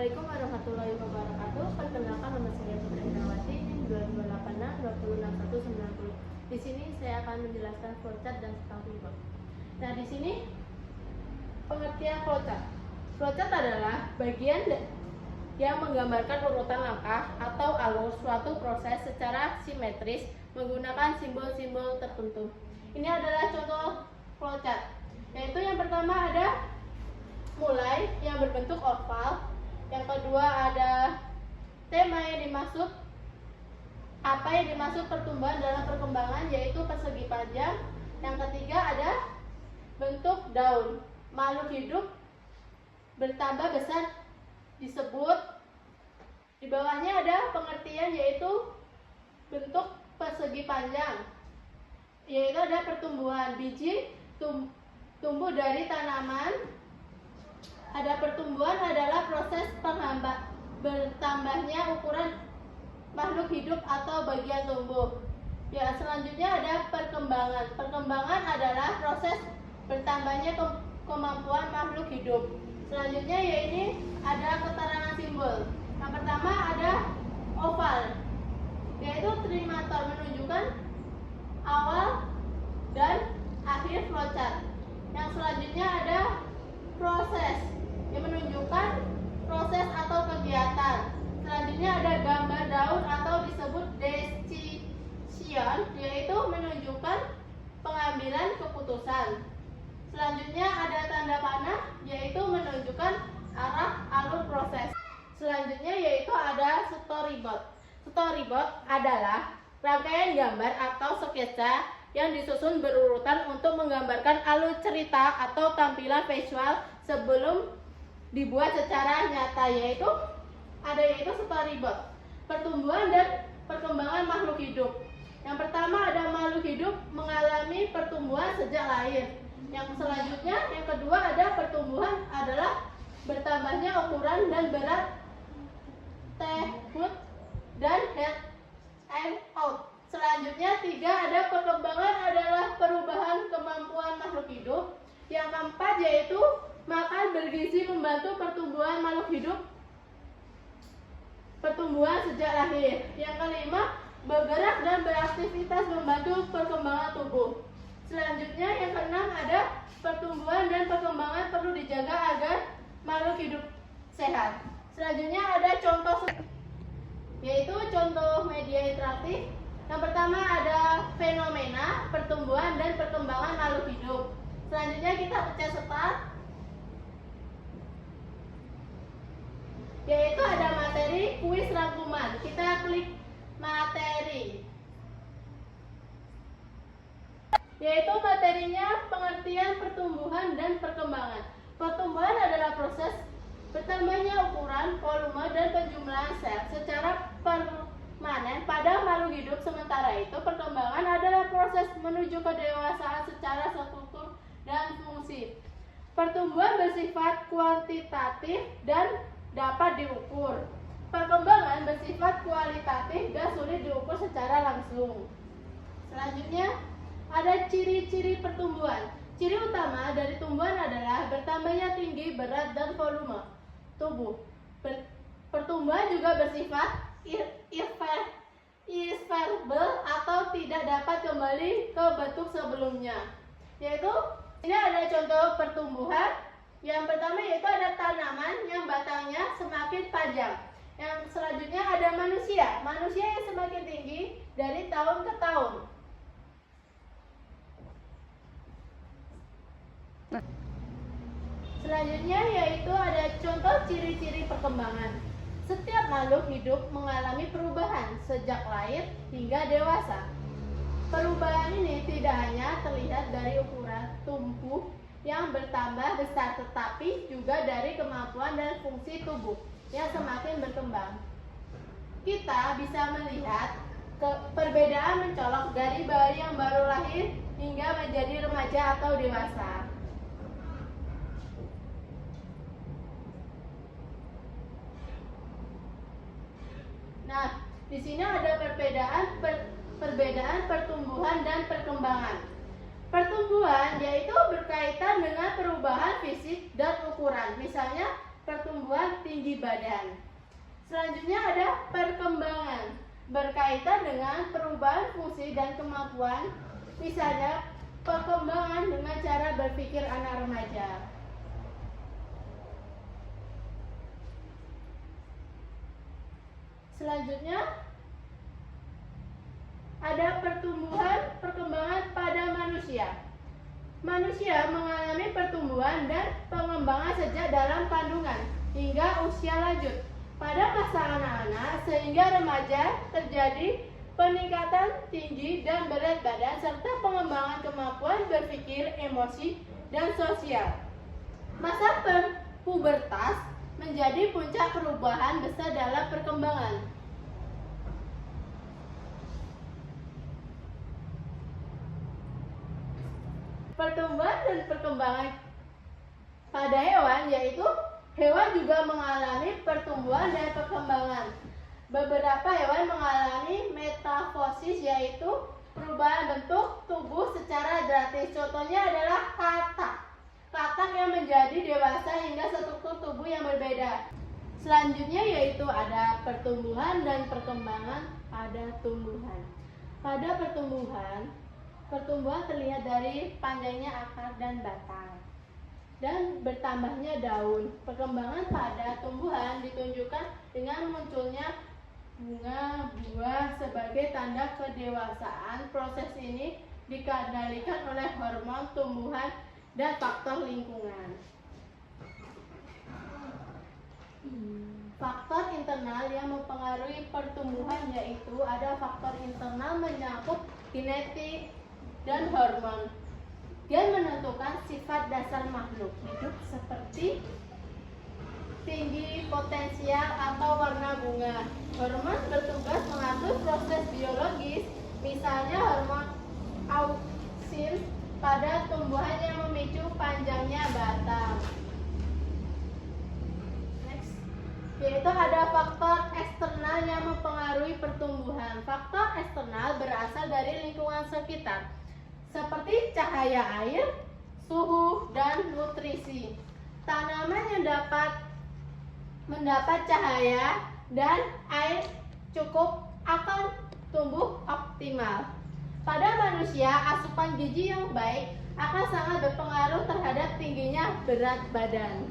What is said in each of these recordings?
Assalamualaikum warahmatullahi wabarakatuh. Perkenalkan, nama saya Putri Indrawati, NIM 2286 Di sini saya akan menjelaskan flowchart dan skala pivot. Nah, di sini pengertian flowchart. Flowchart adalah bagian yang menggambarkan urutan langkah atau alur suatu proses secara simetris menggunakan simbol-simbol tertentu. Ini adalah contoh flowchart, yaitu yang pertama ada mulai yang berbentuk oval, yang kedua ada tema yang dimaksud, apa yang dimaksud pertumbuhan dalam perkembangan yaitu persegi panjang, yang ketiga ada bentuk daun, makhluk hidup bertambah besar disebut, di bawahnya ada pengertian yaitu bentuk persegi panjang, yaitu ada pertumbuhan biji tumbuh dari tanaman. Ada pertumbuhan adalah proses bertambahnya ukuran makhluk hidup atau bagian tumbuh. Ya, selanjutnya ada perkembangan. Perkembangan adalah proses bertambahnya kemampuan makhluk hidup. Selanjutnya yaitu ada keterangan simbol. Yang pertama ada oval, yaitu trimator menunjukkan awal dan akhir flowchart. Yang selanjutnya ada proses yang menunjukkan proses atau kegiatan. Selanjutnya ada gambar daun atau disebut decision, yaitu menunjukkan pengambilan keputusan. Selanjutnya ada tanda panah, yaitu menunjukkan arah alur proses. Selanjutnya yaitu ada storyboard. Storyboard adalah rangkaian gambar atau sketsa yang disusun berurutan untuk menggambarkan alur cerita atau tampilan visual sebelum dibuat secara nyata, yaitu storyboard. Pertumbuhan dan perkembangan makhluk hidup. Yang pertama ada makhluk hidup mengalami pertumbuhan sejak lahir. Yang selanjutnya, yang kedua ada pertumbuhan adalah bertambahnya ukuran dan berat foot dan head and out. Selanjutnya tiga ada perkembangan adalah perubahan kemampuan makhluk hidup. Yang keempat yaitu makan bergizi membantu pertumbuhan makhluk hidup, pertumbuhan sejak lahir. Yang kelima bergerak dan beraktivitas membantu perkembangan tubuh. Selanjutnya yang keenam ada pertumbuhan dan perkembangan perlu dijaga agar makhluk hidup sehat. Selanjutnya ada contoh, yaitu contoh media interaktif. Yang pertama ada fenomena, pertumbuhan dan perkembangan makhluk hidup. Selanjutnya kita pencet start, yaitu ada materi kuis rangkuman. Kita klik materi, yaitu materinya pengertian pertumbuhan dan perkembangan. Pertumbuhan adalah proses bertambahnya ukuran, volume, dan penjumlahan sel secara permanen pada makhluk hidup. Sementara itu, perkembangan adalah proses menuju kedewasaan secara struktur dan fungsi. Pertumbuhan bersifat kuantitatif dan dapat diukur. Perkembangan bersifat kualitatif dan sulit diukur secara langsung. Selanjutnya ada ciri-ciri pertumbuhan. Ciri utama dari tumbuhan adalah bertambahnya tinggi, berat, dan volume tubuh. Pertumbuhan juga bersifat irreversible atau tidak dapat kembali ke bentuk sebelumnya. Yaitu ini ada contoh pertumbuhan. Yang pertama yaitu ada tanaman yang batangnya semakin panjang. Yang selanjutnya ada manusia. Manusia yang semakin tinggi dari tahun ke tahun. Selanjutnya yaitu ada contoh ciri-ciri perkembangan. Setiap makhluk hidup mengalami perubahan sejak lahir hingga dewasa. Perubahan ini tidak hanya terlihat dari ukuran tubuh yang bertambah besar, tetapi juga dari kemampuan dan fungsi tubuh yang semakin berkembang. Kita bisa melihat perbedaan mencolok dari bayi yang baru lahir hingga menjadi remaja atau dewasa. Nah, di sini ada perbedaan pertumbuhan dan perkembangan. Pertumbuhan yaitu berkaitan dengan perubahan fisik dan ukuran. Misalnya pertumbuhan kemampuan tinggi badan. Selanjutnya ada perkembangan, berkaitan dengan perubahan fungsi dan kemampuan, misalnya perkembangan dengan cara berpikir anak remaja. Selanjutnya ada perkembangan pada manusia. Manusia mengalami pertumbuhan dan pengembangan sejak dalam kandungan hingga usia lanjut. Pada masa anak-anak sehingga remaja terjadi peningkatan tinggi dan berat badan serta pengembangan kemampuan berpikir, emosi, dan sosial. Masa pubertas menjadi puncak perubahan besar dalam perkembangan. Pertumbuhan dan perkembangan pada hewan, yaitu hewan juga mengalami pertumbuhan dan perkembangan. Beberapa hewan mengalami metafosis, yaitu perubahan bentuk tubuh secara drastis. Contohnya adalah katak yang menjadi dewasa hingga struktur tubuh yang berbeda. Selanjutnya yaitu ada pertumbuhan dan perkembangan pada tumbuhan. Pada pertumbuhan terlihat dari panjangnya akar dan batang dan bertambahnya daun. Perkembangan pada tumbuhan ditunjukkan dengan munculnya bunga, buah sebagai tanda kedewasaan. Proses ini dikendalikan oleh hormon tumbuhan dan faktor lingkungan. Faktor internal yang mempengaruhi pertumbuhan yaitu ada faktor internal menyangkut genetik dan hormon. Dia menentukan sifat dasar makhluk hidup seperti tinggi, potensial, atau warna bunga. Hormon bertugas mengatur proses biologis, misalnya hormon auksin pada tumbuhan yang memicu panjangnya batang. Next, yaitu ada faktor eksternal yang mempengaruhi pertumbuhan. Faktor eksternal berasal dari lingkungan sekitar, seperti cahaya air, suhu, dan nutrisi. Tanaman yang mendapat cahaya dan air cukup akan tumbuh optimal. Pada manusia, asupan gizi yang baik akan sangat berpengaruh terhadap tingginya berat badan.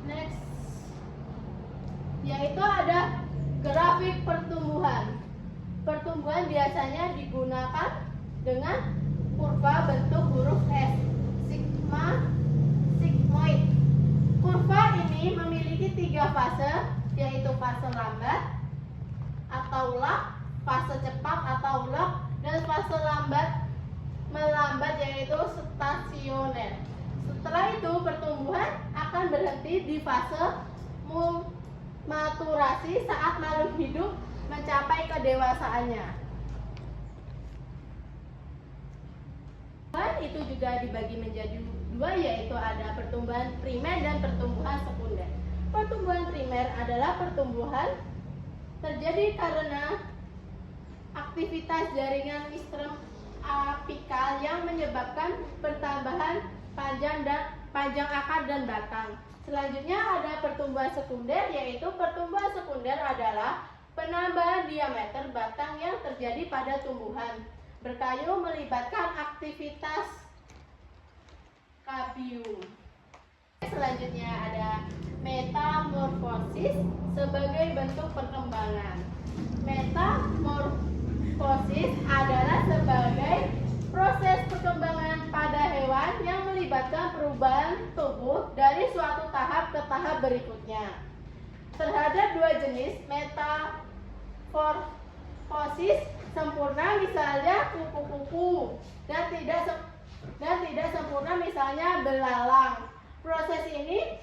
Next, yaitu ada grafik pertumbuhan. Pertumbuhan biasanya digunakan dengan kurva bentuk huruf S, sigmoid. Kurva ini memiliki 3 fase, yaitu fase lambat atau lag, fase cepat atau log, dan fase melambat yaitu stasioner. Setelah itu pertumbuhan akan berhenti di fase maturasi saat makhluk hidup mencapai kedewasaannya. Itu juga dibagi menjadi 2, yaitu ada pertumbuhan primer dan pertumbuhan sekunder. Pertumbuhan primer adalah pertumbuhan terjadi karena aktivitas jaringan sistem apikal yang menyebabkan pertambahan panjang akar dan batang. Selanjutnya ada pertumbuhan sekunder, yaitu pertumbuhan sekunder adalah penambahan diameter batang yang terjadi pada tumbuhan berkayu melibatkan aktivitas kabium. Selanjutnya ada metamorfosis sebagai bentuk perkembangan. Metamorfosis adalah sebagai proses perkembangan pada hewan yang melibatkan perubahan tubuh dari suatu tahap ke tahap berikutnya. Terhadap 2 jenis metamorfosis sempurna, misalnya kupu-kupu, dan tidak sempurna, misalnya belalang. Proses ini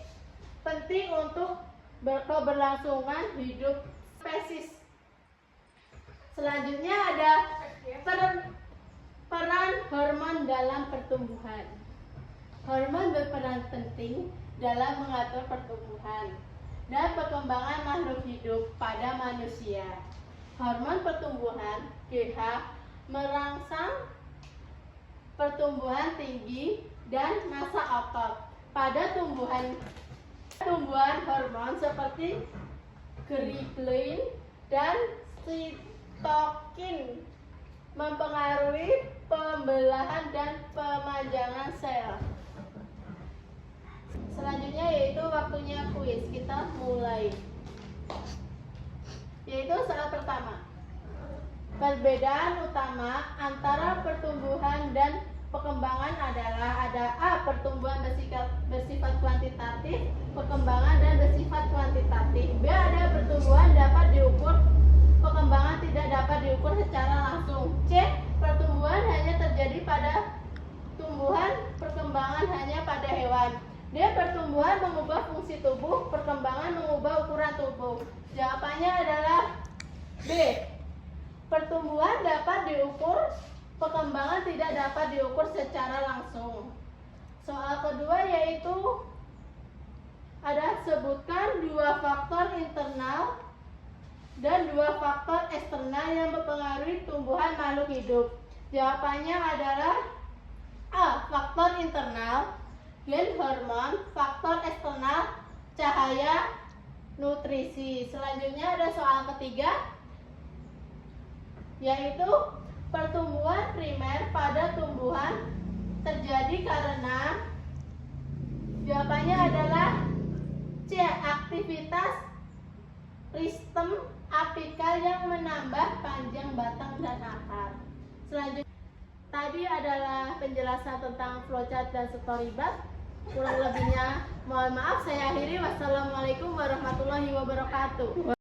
penting untuk keberlangsungan hidup spesies. Selanjutnya ada peran hormon dalam pertumbuhan. Hormon berperan penting dalam mengatur pertumbuhan dan perkembangan makhluk hidup pada manusia. Hormon pertumbuhan GH merangsang pertumbuhan tinggi dan massa otot. Pada tumbuhan hormon seperti grelin dan sitokin mempengaruhi pembelahan dan pemanjangan sel. Selanjutnya yaitu waktunya kuis. Kita mulai. Yaitu soal pertama. Perbedaan utama antara pertumbuhan dan perkembangan adalah ada A. Pertumbuhan bersifat kuantitatif, perkembangan dan bersifat kuantitatif. B. Ada pertumbuhan dapat diukur, perkembangan tidak dapat diukur secara langsung. C. Pertumbuhan hanya terjadi pada tumbuhan, perkembangan hanya pada hewan. D. Pertumbuhan mengubah fungsi tubuh, perkembangan mengubah ukuran tubuh. Jawabannya adalah B. Pertumbuhan dapat diukur, perkembangan tidak dapat diukur secara langsung. Soal kedua yaitu ada sebutkan 2 faktor internal dan 2 faktor eksternal yang mempengaruhi tumbuhan makhluk hidup. Jawabannya adalah A. Faktor internal, gen hormon, faktor eksternal, cahaya, nutrisi. Selanjutnya ada soal ketiga yaitu pertumbuhan primer pada tumbuhan terjadi karena, jawabannya adalah C. Aktivitas ristem apikal yang menambah panjang batang dan akar. Selanjutnya tadi adalah penjelasan tentang flowchart dan storyboard. Kurang lebihnya mohon maaf, saya akhiri. Wassalamualaikum warahmatullahi wabarakatuh.